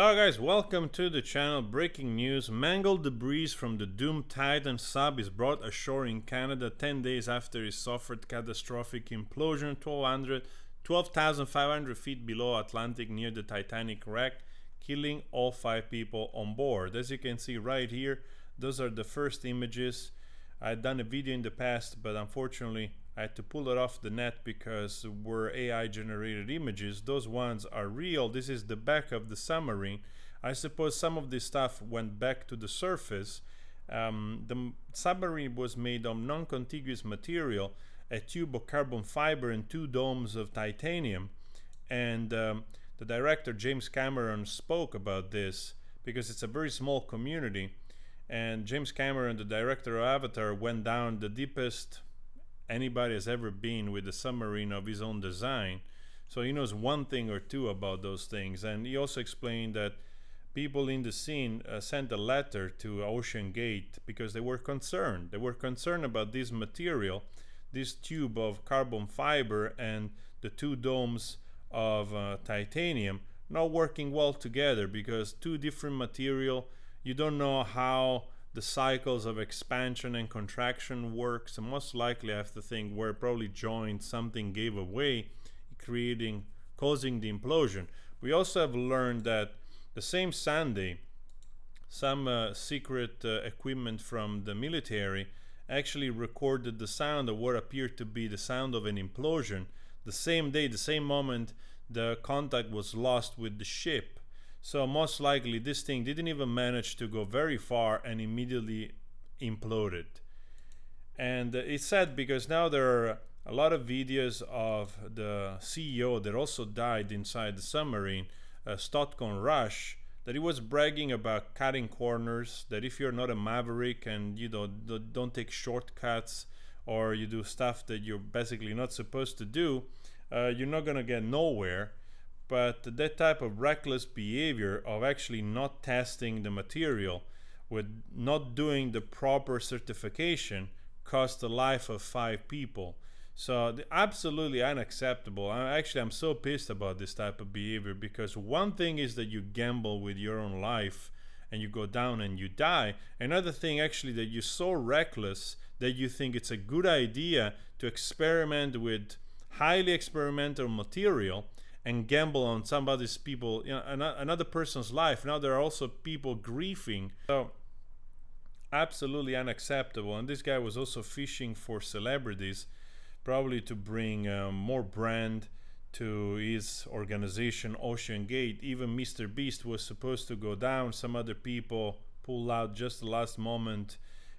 Hello guys, welcome to the channel. Breaking news: mangled debris from the doomed Titan sub is brought ashore in Canada 10 days after it suffered catastrophic implosion 12,500 feet below Atlantic near the Titanic wreck, killing all 5 people on board. As you can see right here, those are the first images. I had done a video in the past, but unfortunately I had to pull it off the net because were AI generated images. Those ones are real. This is the back of the submarine. I suppose some of this stuff went back to the surface. The submarine was made of non-contiguous material, a tube of carbon fiber and 2 domes of titanium. And the director James Cameron spoke about this because it's a very small community. And James Cameron, the director of Avatar, went down the deepest anybody has ever been with a submarine of his own design, so he knows one thing or two about those things. And he also explained that people in the scene sent a letter to Ocean Gate because they were concerned about this material, this tube of carbon fiber and the 2 domes of titanium not working well together, because 2 different material, you don't know how the cycles of expansion and contraction works, and most likely I have to think where probably joined something gave away, causing the implosion. We also have learned that the same Sunday some secret equipment from the military actually recorded the sound of what appeared to be the sound of an implosion the same day, the same moment the contact was lost with the ship. So most likely this thing didn't even manage to go very far and immediately imploded. And it's sad because now there are a lot of videos of the CEO that also died inside the submarine, Stockton Rush, that he was bragging about cutting corners, that if you're not a maverick and you don't take shortcuts or you do stuff that you're basically not supposed to do, you're not gonna get nowhere. But that type of reckless behavior of actually not testing the material, with not doing the proper certification, cost the life of 5 people. So absolutely unacceptable. I'm so pissed about this type of behavior, because one thing is that you gamble with your own life and you go down and you die. Another thing actually that you're so reckless that you think it's a good idea to experiment with highly experimental material and gamble on somebody's people, another person's life. Now there are also people grieving. So absolutely unacceptable. And this guy was also fishing for celebrities, probably to bring more brand to his organization Ocean Gate. Even Mr. Beast was supposed to go down. Some other people pulled out just the last moment,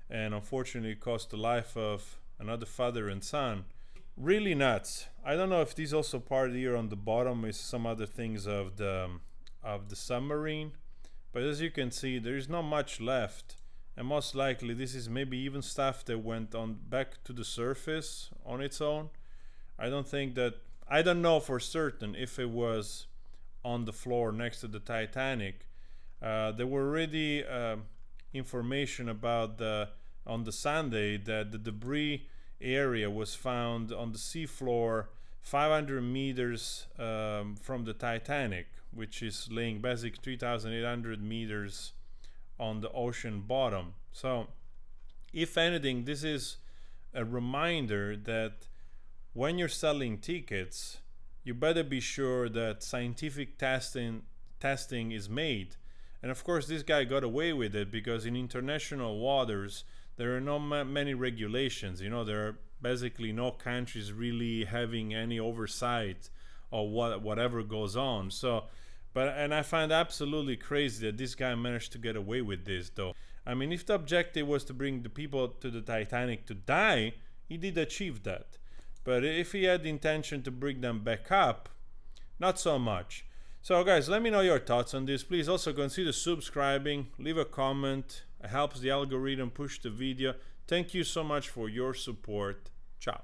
and unfortunately cost the life of another father and son. Really nuts. I don't know if this also part here on the bottom is some other things of the submarine, but as you can see, there is not much left, and most likely this is maybe even stuff that went on back to the surface on its own. I don't know for certain if it was on the floor next to the Titanic. There were already information about on the Sunday that the debris area was found on the seafloor 500 meters from the Titanic, which is laying basic 3,800 meters on the ocean bottom. So if anything, this is a reminder that when you're selling tickets, you better be sure that scientific testing is made. And of course this guy got away with it because in international waters there are not many regulations. There are basically no countries really having any oversight of whatever goes on. So, and I find absolutely crazy that this guy managed to get away with this, though. I mean, if the objective was to bring the people to the Titanic to die, he did achieve that. But if he had the intention to bring them back up, not so much. So guys, let me know your thoughts on this. Please also consider subscribing, leave a comment. It helps the algorithm push the video. Thank you so much for your support. Ciao.